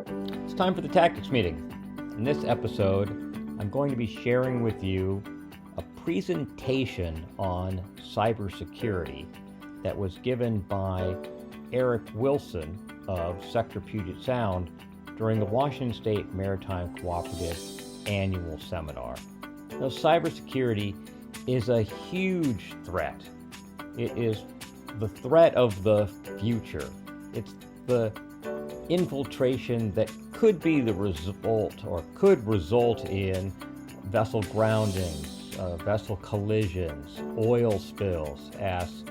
It's time for the tactics meeting. In this episode, I'm going to be sharing with you a presentation on cybersecurity that was given by Eric Wilson of Sector Puget Sound during the Washington State Maritime Cooperative annual seminar. Now, cybersecurity is a huge threat. It is the threat of the future. It's the infiltration that could be the result or could result in vessel groundings, vessel collisions, oil spills as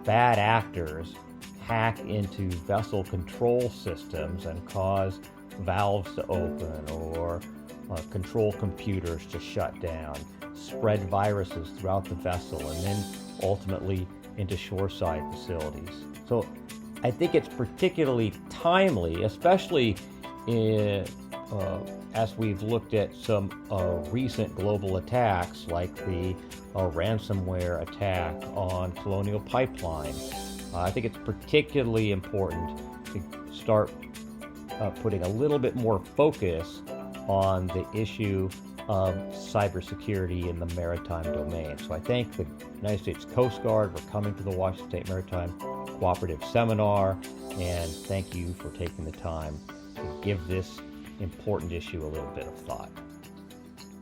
bad actors hack into vessel control systems and cause valves to open or control computers to shut down, spread viruses throughout the vessel, and then ultimately into shoreside facilities. So I think it's particularly timely, especially as we've looked at some recent global attacks like the ransomware attack on Colonial Pipeline. I think it's particularly important to start putting a little bit more focus on the issue of cybersecurity in the maritime domain. So I thank the United States Coast Guard for coming to the Washington State Maritime Cooperative Seminar, and thank you for taking the time to give this important issue a little bit of thought.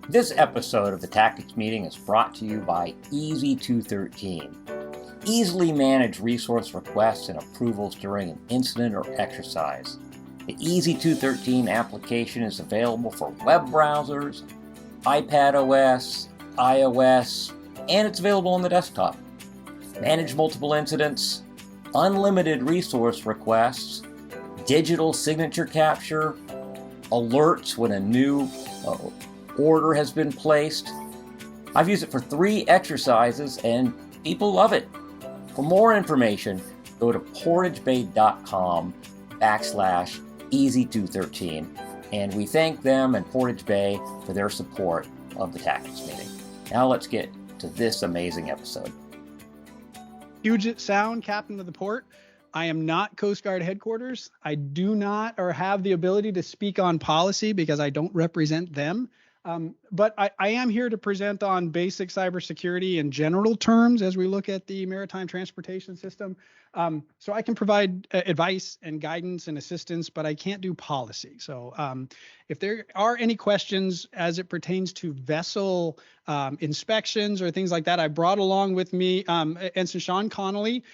This episode of the Tactics Meeting is brought to you by Easy213. Easily manage resource requests and approvals during an incident or exercise. The Easy213 application is available for web browsers, iPad OS, iOS, and it's available on the desktop. Manage multiple incidents, unlimited resource requests, digital signature capture, alerts when a new order has been placed. I've used it for 3 exercises and people love it. For more information, go to portagebay.com/Easy213, and we thank them and Portage Bay for their support of the tactics meeting. Now let's get to this amazing episode. Puget Sound, captain of the port. I am not Coast Guard headquarters. I do not or have the ability to speak on policy because I don't represent them. But I am here to present on basic cybersecurity in general terms as we look at the maritime transportation system. So I can provide advice and guidance and assistance, but I can't do policy. So if there are any questions as it pertains to vessel inspections or things like that, I brought along with me Ensign Sean Connolly.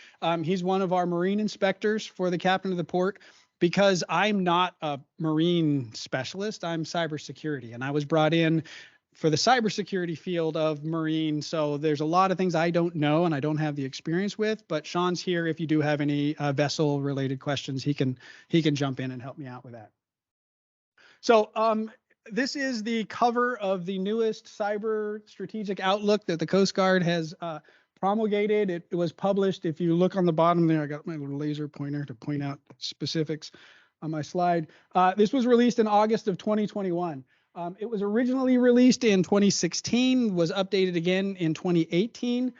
He's one of our marine inspectors for the captain of the port. Because I'm not a marine specialist, I'm cybersecurity, and I was brought in for the cybersecurity field of marine. So there's a lot of things I don't know and I don't have the experience with, but Sean's here. If you do have any vessel related questions, he can jump in and help me out with that. So this is the cover of the newest cyber strategic outlook that the Coast Guard has promulgated. It was published. If you look on the bottom there, I got my little laser pointer to point out specifics on my slide. This was released in August of 2021. It was originally released in 2016, was updated again in 2018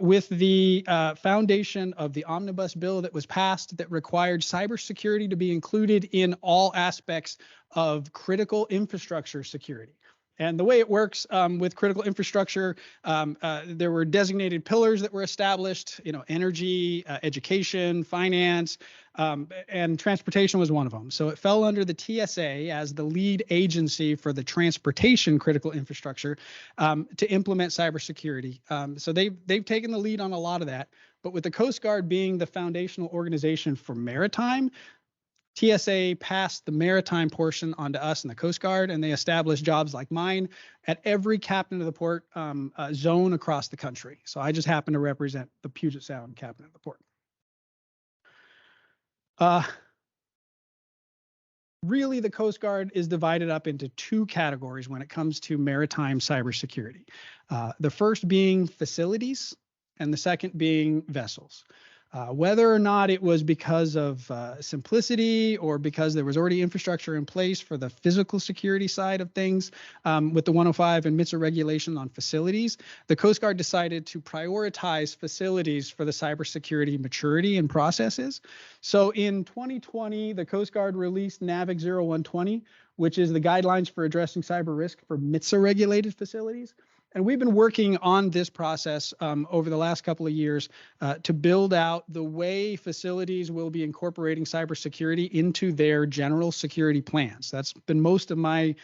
with the foundation of the omnibus bill that was passed that required cybersecurity to be included in all aspects of critical infrastructure security. And the way it works with critical infrastructure, there were designated pillars that were established, energy, education, finance, and transportation was one of them. So it fell under the TSA as the lead agency for the transportation critical infrastructure to implement cybersecurity. So they've taken the lead on a lot of that. But with the Coast Guard being the foundational organization for maritime, TSA passed the maritime portion onto us in the Coast Guard, and they established jobs like mine at every captain of the port zone across the country. So I just happen to represent the Puget Sound captain of the port. Really, the Coast Guard is divided up into 2 categories when it comes to maritime cybersecurity. The first being facilities, and the second being vessels. Whether or not it was because of simplicity or because there was already infrastructure in place for the physical security side of things with the 105 and MITSA regulation on facilities, the Coast Guard decided to prioritize facilities for the cybersecurity maturity and processes. So in 2020, the Coast Guard released NAVIC 0120, which is the guidelines for addressing cyber risk for MITSA regulated facilities. And we've been working on this process over the last couple of years to build out the way facilities will be incorporating cybersecurity into their general security plans. That's been most of my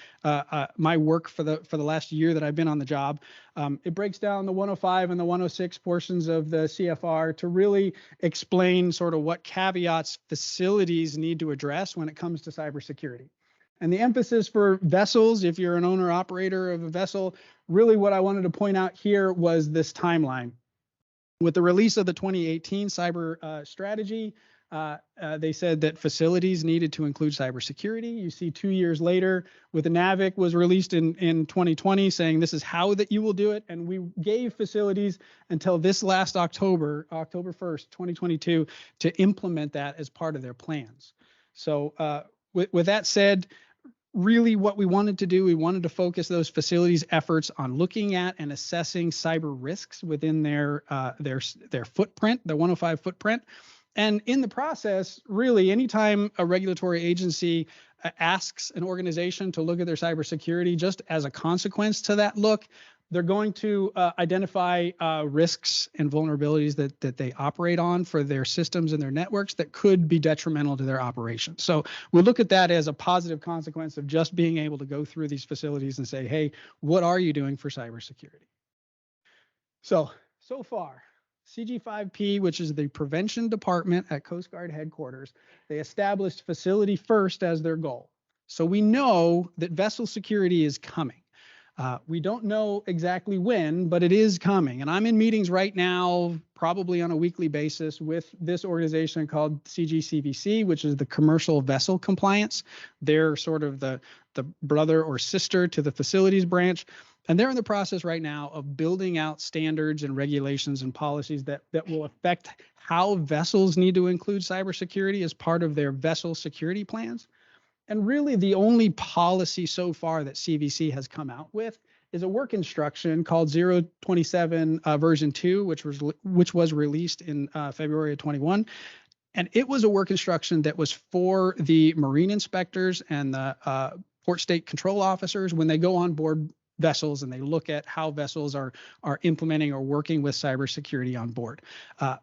my work for the last year that I've been on the job. It breaks down the 105 and the 106 portions of the CFR to really explain sort of what caveats facilities need to address when it comes to cybersecurity. And the emphasis for vessels, if you're an owner operator of a vessel, really what I wanted to point out here was this timeline. With the release of the 2018 cyber strategy, they said that facilities needed to include cybersecurity. You see 2 years later with the NAVIC was released in 2020 saying this is how that you will do it. And we gave facilities until this last October 1st, 2022, to implement that as part of their plans. So with that said, really what we wanted to do, we wanted to focus those facilities efforts on looking at and assessing cyber risks within their footprint, the 105 footprint. And in the process, really, anytime a regulatory agency asks an organization to look at their cybersecurity, just as a consequence to that look, they're going to identify risks and vulnerabilities that they operate on for their systems and their networks that could be detrimental to their operations. So we look at that as a positive consequence of just being able to go through these facilities and say, hey, what are you doing for cybersecurity? So far, CG5P, which is the prevention department at Coast Guard headquarters, they established facility first as their goal. So we know that vessel security is coming. We don't know exactly when, but it is coming. And I'm in meetings right now, probably on a weekly basis, with this organization called CGCVC, which is the Commercial Vessel Compliance. They're sort of the brother or sister to the facilities branch. And they're in the process right now of building out standards and regulations and policies that will affect how vessels need to include cybersecurity as part of their vessel security plans. And really the only policy so far that CVC has come out with is a work instruction called 027 version 2, which was released in February of 21. And it was a work instruction that was for the marine inspectors and the port state control officers when they go on board vessels and they look at how vessels are implementing or working with cybersecurity on board.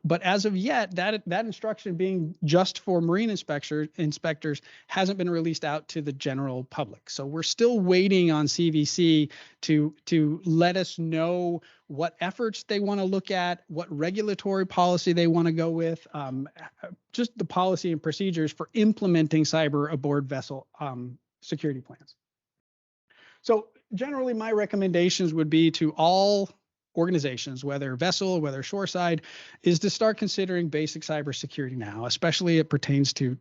But as of yet, that instruction being just for marine inspectors hasn't been released out to the general public. So we're still waiting on CVC to let us know what efforts they want to look at, what regulatory policy they want to go with, just the policy and procedures for implementing cyber aboard vessel security plans. So generally, my recommendations would be to all organizations, whether vessel, whether shoreside, is to start considering basic cybersecurity now, especially it pertains to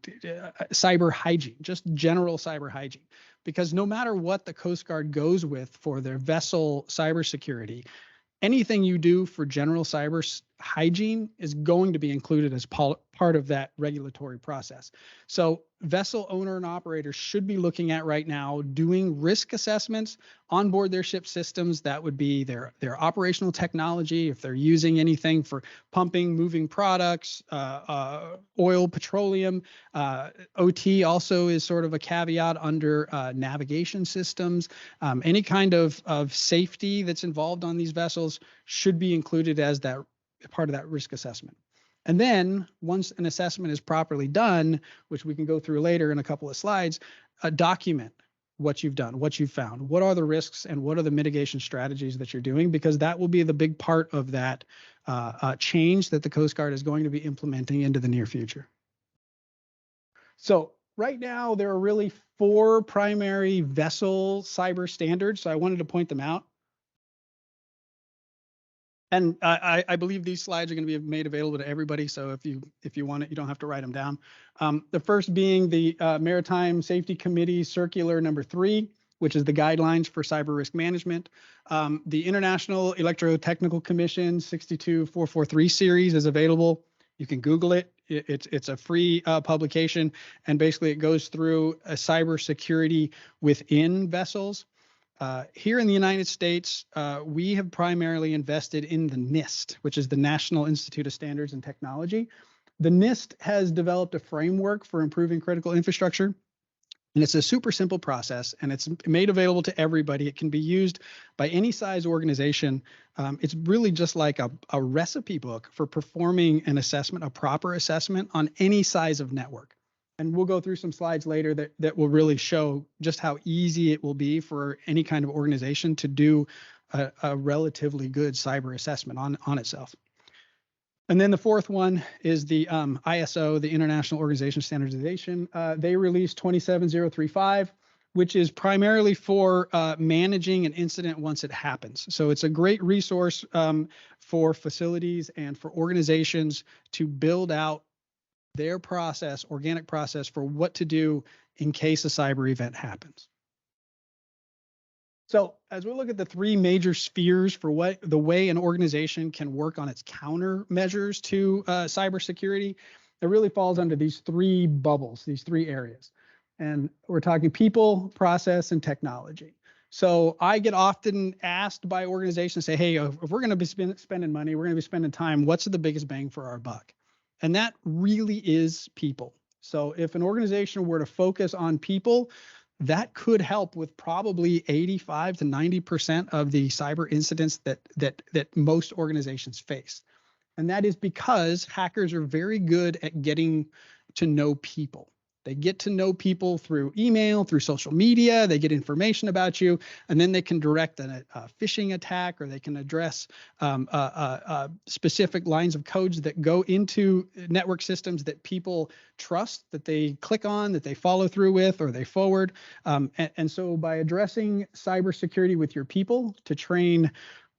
cyber hygiene, just general cyber hygiene. Because no matter what the Coast Guard goes with for their vessel cybersecurity, anything you do for general cyber hygiene is going to be included as part of that regulatory process. So vessel owner and operators should be looking at right now doing risk assessments on board their ship systems. That would be their operational technology, if they're using anything for pumping, moving products, oil, petroleum. OT also is sort of a caveat under navigation systems. Any kind of safety that's involved on these vessels should be included as that part of that risk assessment. And then once an assessment is properly done, which we can go through later in a couple of slides, document what you've done, what you've found, what are the risks and what are the mitigation strategies that you're doing, because that will be the big part of that change that the Coast Guard is going to be implementing into the near future. So right now, there are really 4 primary vessel cyber standards. So I wanted to point them out. And I believe these slides are going to be made available to everybody. So if you want it, you don't have to write them down. The first being the Maritime Safety Committee Circular number 3, which is the guidelines for cyber risk management. The International Electrotechnical Commission 62443 series is available You can Google it. It's a free publication, and basically it goes through cybersecurity within vessels. Here in the United States, we have primarily invested in the NIST, which is the National Institute of Standards and Technology. The NIST has developed a framework for improving critical infrastructure. And it's a super simple process, and it's made available to everybody. It can be used by any size organization. It's really just like a recipe book for performing an assessment, a proper assessment on any size of network. And we'll go through some slides later that will really show just how easy it will be for any kind of organization to do a relatively good cyber assessment on itself. And then the fourth one is the ISO, the International Organization Standardization. They released 27035, which is primarily for managing an incident once it happens. So it's a great resource for facilities and for organizations to build out their process, organic process for what to do in case a cyber event happens. So as we look at the three major spheres for the way an organization can work on its countermeasures to cybersecurity, it really falls under these three bubbles, these three areas. And we're talking people, process, and technology. So I get often asked by organizations, say, hey, if we're going to be spending money, we're going to be spending time, what's the biggest bang for our buck? And that really is people. So if an organization were to focus on people, that could help with probably 85 to 90% of the cyber incidents that most organizations face. And that is because hackers are very good at getting to know people. They get to know people through email, through social media, they get information about you, and then they can direct a phishing attack, or they can address specific lines of codes that go into network systems that people trust, that they click on, that they follow through with, or they forward. And so by addressing cybersecurity with your people to train,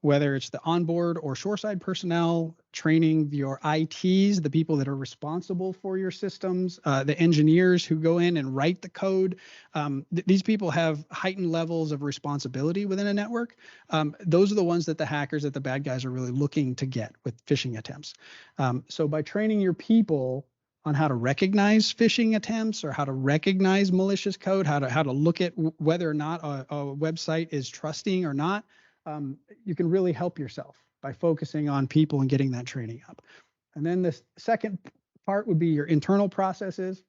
whether it's the onboard or shoreside personnel, training your ITs, the people that are responsible for your systems, the engineers who go in and write the code. These people have heightened levels of responsibility within a network. Those are the ones that the hackers, that the bad guys are really looking to get with phishing attempts. So by training your people on how to recognize phishing attempts, or how to recognize malicious code, how to look at whether or not a website is trusting or not, you can really help yourself by focusing on people and getting that training up. And then the second part would be your internal processes.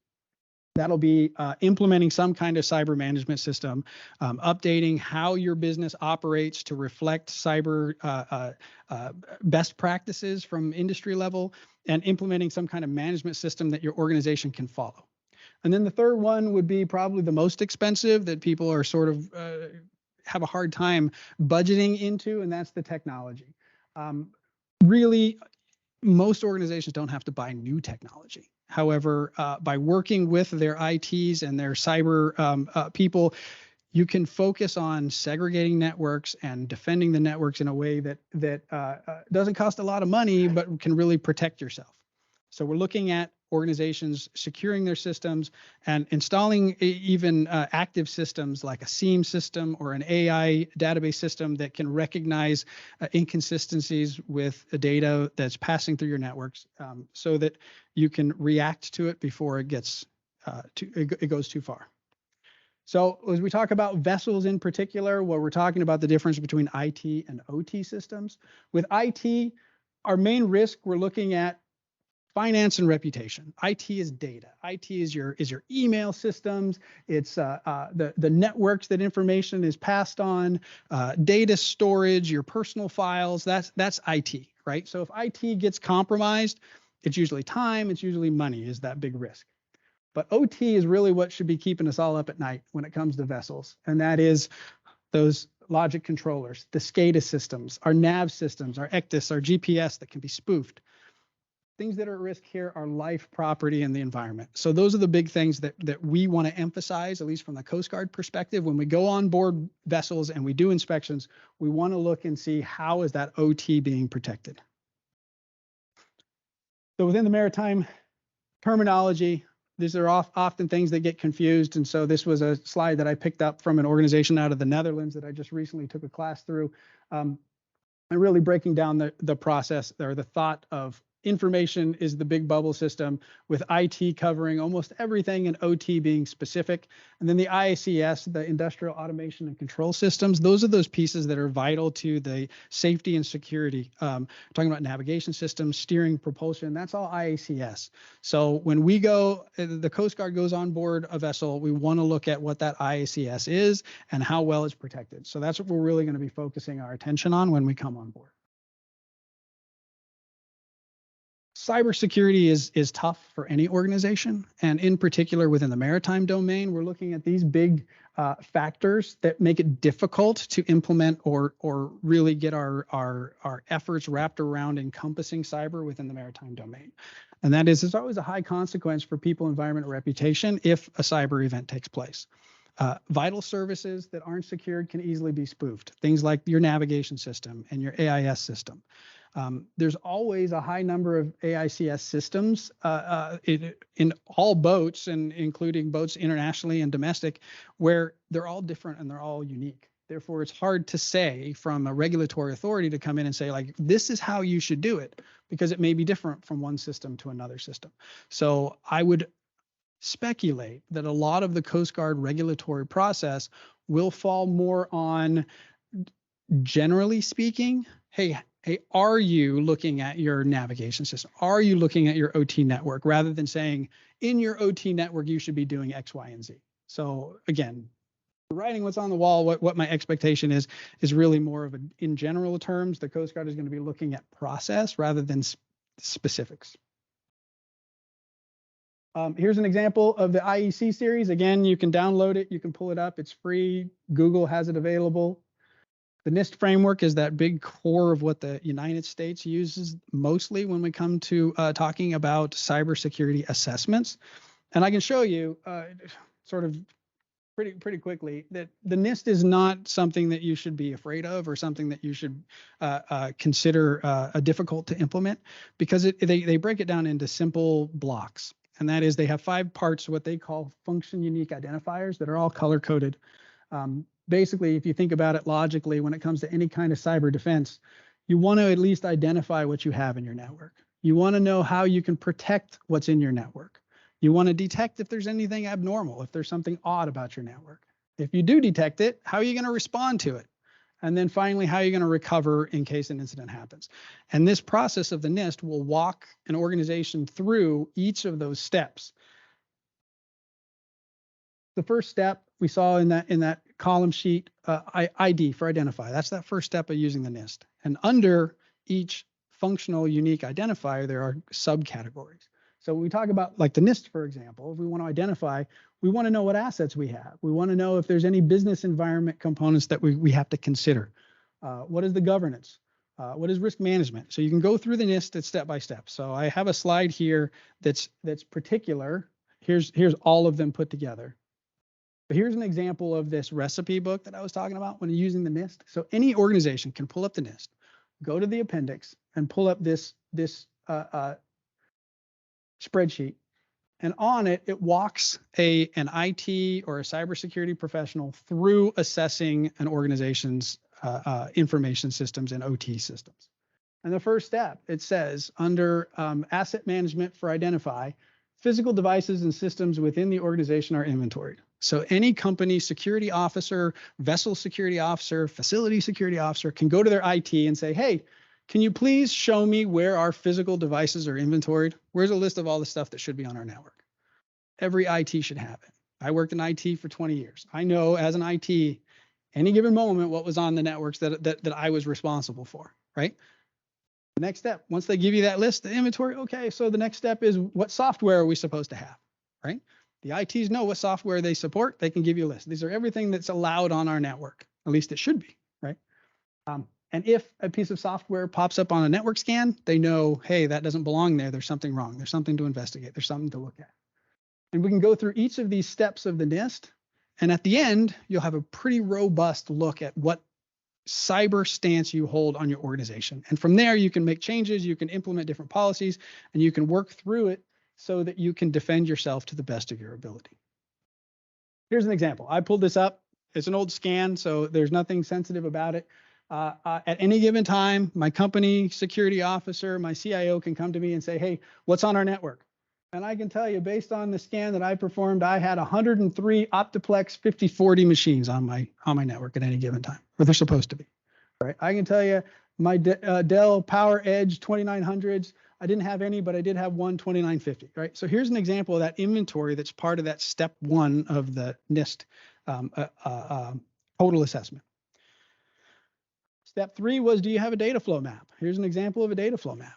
That'll be implementing some kind of cyber management system, updating how your business operates to reflect cyber best practices from industry level, and implementing some kind of management system that your organization can follow. And then the third one would be probably the most expensive, that people are sort of have a hard time budgeting into, and that's the technology. Really, most organizations don't have to buy new technology. However, by working with their ITs and their cyber people, you can focus on segregating networks and defending the networks in a way that doesn't cost a lot of money, but can really protect yourself. So we're looking at organizations securing their systems and installing even active systems like a SIEM system or an AI database system that can recognize inconsistencies with the data that's passing through your networks, so that you can react to it before it gets it goes too far. So as we talk about vessels in particular, well, we're talking about the difference between IT and OT systems. With IT, our main risk, we're looking at finance and reputation. IT is data. IT is your email systems. It's the networks that information is passed on, data storage, your personal files. That's IT, right? So if IT gets compromised, it's usually time, it's usually money is that big risk. But OT is really what should be keeping us all up at night when it comes to vessels, and that is those logic controllers, the SCADA systems, our nav systems, our ECDIS, our GPS that can be spoofed. Things that are at risk here are life, property, and the environment. So those are the big things that we want to emphasize, at least from the Coast Guard perspective. When we go on board vessels and we do inspections, we want to look and see how is that OT being protected. So within the maritime terminology, these are often things that get confused. And so this was a slide that I picked up from an organization out of the Netherlands that I just recently took a class through. And really breaking down the process or the thought of information is the big bubble system, with IT covering almost everything and OT being specific. And then the IACS, the industrial automation and control systems, those are those pieces that are vital to the safety and security. Talking about navigation systems, steering, propulsion, that's all IACS. So when we go, the Coast Guard goes on board a vessel, we want to look at what that IACS is and how well it's protected. So that's what we're really going to be focusing our attention on when we come on board. Cybersecurity is tough for any organization, and in particular within the maritime domain, we're looking at these big factors that make it difficult to implement or really get our efforts wrapped around encompassing cyber within the maritime domain. And that is, there's always a high consequence for people, environment, or reputation if a cyber event takes place. Vital services that aren't secured can easily be spoofed. Things like your navigation system and your AIS system. There's always a high number of AICS systems in all boats, and including boats internationally and domestic, where they're all different and they're all unique. Therefore, it's hard to say from a regulatory authority to come in and say, like, this is how you should do it, because it may be different from one system to another system. So I would speculate that a lot of the Coast Guard regulatory process will fall more on, generally speaking, hey, are you looking at your navigation system? Are you looking at your OT network? Rather than saying, in your OT network, you should be doing X, Y, and Z. So again, writing what's on the wall, what my expectation is really more of in general terms, the Coast Guard is going to be looking at process rather than specifics. Here's an example of the IEC series. Again, you can download it, you can pull it up, it's free. Google has it available. The NIST framework is that big core of what the United States uses mostly when we come to talking about cybersecurity assessments. And I can show you sort of pretty quickly that the NIST is not something that you should be afraid of or something that you should consider difficult to implement, because they break it down into simple blocks. And that is, they have 5 parts, what they call function unique identifiers, that are all color coded. Basically, if you think about it logically, when it comes to any kind of cyber defense, you want to at least identify what you have in your network. You want to know how you can protect what's in your network. You want to detect if there's anything abnormal, if there's something odd about your network. If you do detect it, how are you going to respond to it? And then finally, how are you going to recover in case an incident happens? And this process of the NIST will walk an organization through each of those steps. The first step we saw in that column sheet, ID for identify. That's that first step of using the NIST. And under each functional unique identifier, there are subcategories. So when we talk about, like, the NIST, for example, if we want to identify, we want to know what assets we have. We want to know if there's any business environment components that we have to consider. What is the governance? What is risk management? So you can go through the NIST step by step. So I have a slide here that's particular. Here's all of them put together. But here's an example of this recipe book that I was talking about when using the NIST. So any organization can pull up the NIST, go to the appendix, and pull up this spreadsheet. And on it, it walks an IT or a cybersecurity professional through assessing an organization's information systems and OT systems. And the first step, it says under asset management for identify, physical devices and systems within the organization are inventoried. So any company security officer, vessel security officer, facility security officer can go to their IT and say, hey, can you please show me where our physical devices are inventoried? Where's a list of all the stuff that should be on our network? Every IT should have it. I worked in IT for 20 years. I know as an IT, any given moment, what was on the networks that I was responsible for, right? The next step, once they give you that list, the inventory, okay, so the next step is, what software are we supposed to have, right? The ITs know what software they support. They can give you a list. These are everything that's allowed on our network. At least it should be, right? And if a piece of software pops up on a network scan, they know, hey, that doesn't belong there. There's something wrong. There's something to investigate. There's something to look at. And we can go through each of these steps of the NIST. And at the end, you'll have a pretty robust look at what cyber stance you hold on your organization. And from there, you can make changes, you can implement different policies, and you can work through it so that you can defend yourself to the best of your ability. Here's an example. I pulled this up. It's an old scan, so there's nothing sensitive about it. At any given time, my company security officer, my CIO can come to me and say, hey, what's on our network? And I can tell you, based on the scan that I performed, I had 103 Optiplex 5040 machines on my network at any given time, or they're supposed to be. Right? I can tell you my Dell Power Edge 2900s, I didn't have any, but I did have one 2950. Right? So here's an example of that inventory that's part of that step one of the NIST total assessment. Step three was, do you have a data flow map? Here's an example of a data flow map.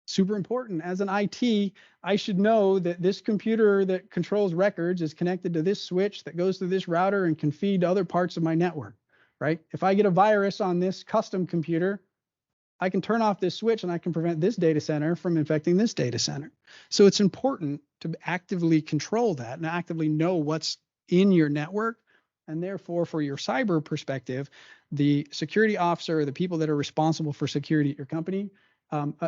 Super important. As an IT, I should know that this computer that controls records is connected to this switch that goes through this router and can feed other parts of my network, right? If I get a virus on this custom computer, I can turn off this switch and I can prevent this data center from infecting this data center. So it's important to actively control that and actively know what's in your network. And therefore, for your cyber perspective, the security officer or the people that are responsible for security at your company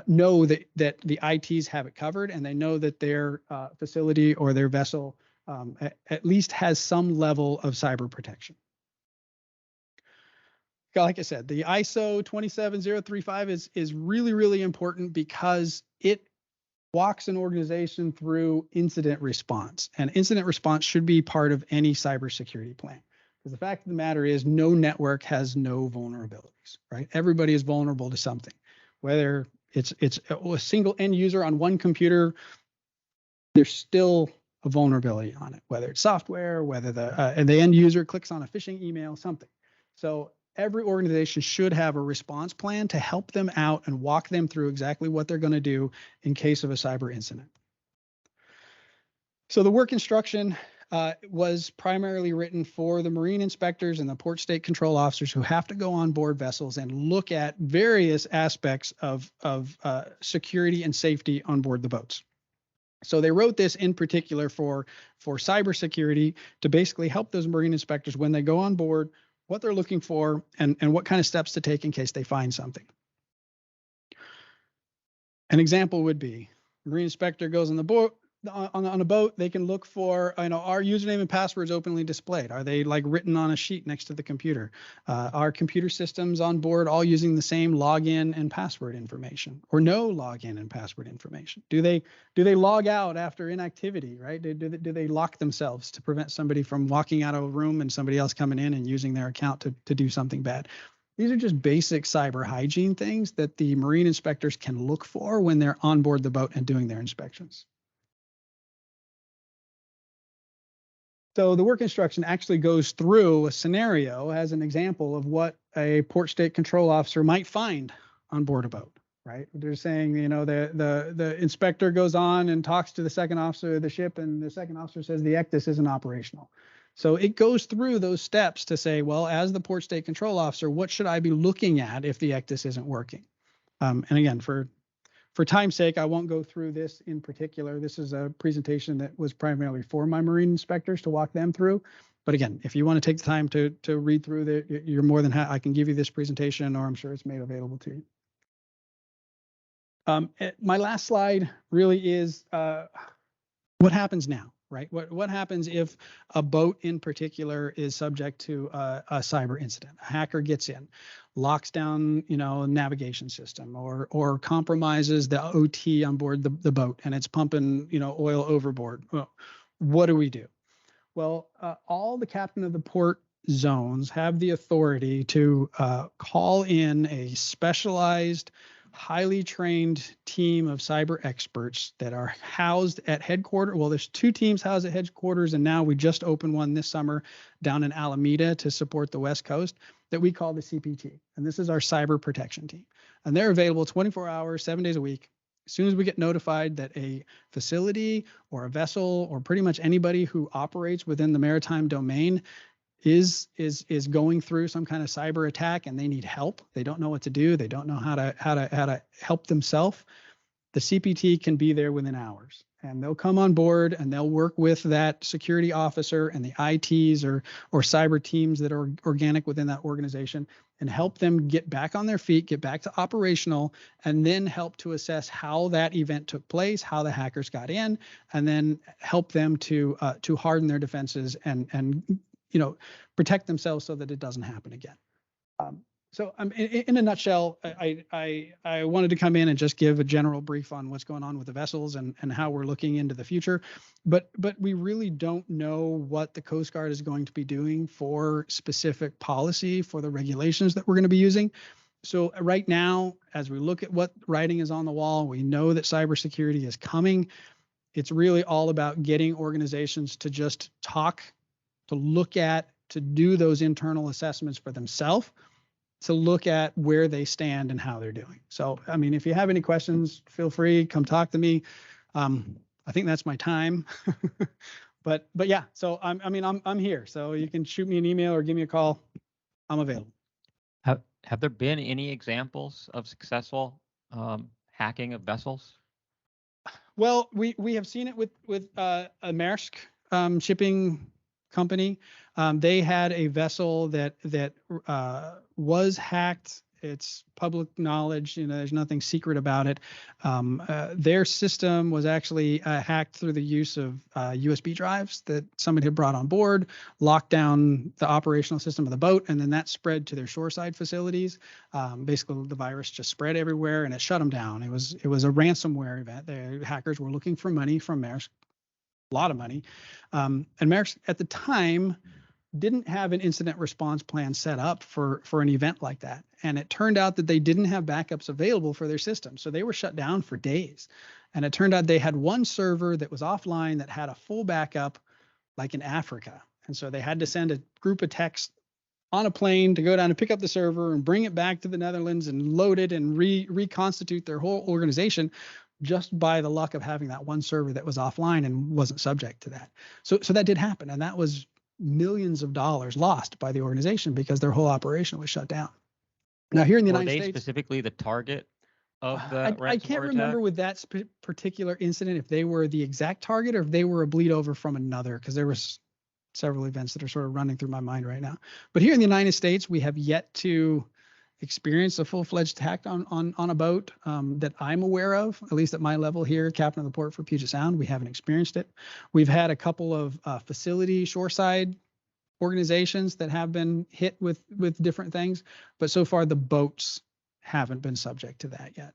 know that the ITs have it covered, and they know that their facility or their vessel at least has some level of cyber protection. Like I said, the ISO 27035 is really, really important because it walks an organization through incident response, and incident response should be part of any cybersecurity plan. Because the fact of the matter is, no network has no vulnerabilities, right? Everybody is vulnerable to something, whether it's a single end user on one computer, there's still a vulnerability on it, whether it's software, whether the end user clicks on a phishing email, something. So every organization should have a response plan to help them out and walk them through exactly what they're going to do in case of a cyber incident. So the work instruction was primarily written for the marine inspectors and the port state control officers who have to go on board vessels and look at various aspects of security and safety on board the boats. So they wrote this in particular for cybersecurity to basically help those marine inspectors when they go on board, what they're looking for, and what kind of steps to take in case they find something. An example would be, marine inspector goes on the boat, on a boat, they can look for, our username and passwords openly displayed. Are they like written on a sheet next to the computer? Are computer systems on board all using the same login and password information, or no login and password information? Do they log out after inactivity, right? Do they lock themselves to prevent somebody from walking out of a room and somebody else coming in and using their account to do something bad? These are just basic cyber hygiene things that the marine inspectors can look for when they're on board the boat and doing their inspections. So the work instruction actually goes through a scenario as an example of what a port state control officer might find on board a boat, right? They're saying, the inspector goes on and talks to the second officer of the ship, and the second officer says the ECDIS isn't operational. So it goes through those steps to say, well, as the port state control officer, what should I be looking at if the ECDIS isn't working? And again, for time's sake, I won't go through this in particular. This is a presentation that was primarily for my marine inspectors to walk them through. But again, if you want to take the time to read through you're more than I can give you this presentation, or I'm sure it's made available to you. My last slide really is what happens now, right? What happens if a boat in particular is subject to a cyber incident? A hacker gets in, locks down, a navigation system, or compromises the OT on board the boat, and it's pumping, oil overboard. Well, what do we do? Well, all the captain of the port zones have the authority to call in a specialized, highly trained team of cyber experts that are housed at headquarters. Well, there's two teams housed at headquarters, and now we just opened one this summer down in Alameda to support the West Coast that we call the CPT. And this is our cyber protection team. And they're available 24 hours, 7 days a week. As soon as we get notified that a facility or a vessel or pretty much anybody who operates within the maritime domain is going through some kind of cyber attack and they need help, they don't know what to do, they don't know how to help themselves, the CPT can be there within hours, and they'll come on board and they'll work with that security officer and the ITs or cyber teams that are organic within that organization and help them get back on their feet, get back to operational, and then help to assess how that event took place, how the hackers got in, and then help them to harden their defenses and protect themselves so that it doesn't happen again. So in a nutshell, I wanted to come in and just give a general brief on what's going on with the vessels and how we're looking into the future. But we really don't know what the Coast Guard is going to be doing for specific policy for the regulations that we're going to be using. So right now, as we look at what writing is on the wall, we know that cybersecurity is coming. It's really all about getting organizations to just talk, to look at, to do those internal assessments for themselves, to look at where they stand and how they're doing. So, I mean, if you have any questions, feel free, come talk to me. I think that's my time. but yeah, so I'm here. So you can shoot me an email or give me a call. I'm available. Have there been any examples of successful hacking of vessels? Well, we have seen it with a Maersk shipping company. They had a vessel that was hacked. It's public knowledge. You know, there's nothing secret about it. Their system was actually hacked through the use of USB drives that somebody had brought on board, locked down the operational system of the boat, and then that spread to their shoreside facilities. Basically, the virus just spread everywhere, and it shut them down. It was a ransomware event. The hackers were looking for money from Maersk, a lot of money, and Maersk at the time didn't have an incident response plan set up for an event like that. And it turned out that they didn't have backups available for their system. So they were shut down for days. And it turned out they had one server that was offline that had a full backup, like in Africa. And so they had to send a group of techs on a plane to go down and pick up the server and bring it back to the Netherlands and load it and reconstitute their whole organization just by the luck of having that one server that was offline and wasn't subject to that. So that did happen. And that was millions of dollars lost by the organization because their whole operation was shut down. Now here in the United States, specifically the target of the I can't remember with that particular incident if they were the exact target or if they were a bleed over from another, because there was several events that are sort of running through my mind right now. But here in the United States, we have yet to experience a full-fledged attack on a boat that I'm aware of, at least at my level here, captain of the port for Puget Sound. We haven't experienced it. We've had a couple of facility shoreside organizations that have been hit with different things, but so far the boats haven't been subject to that yet.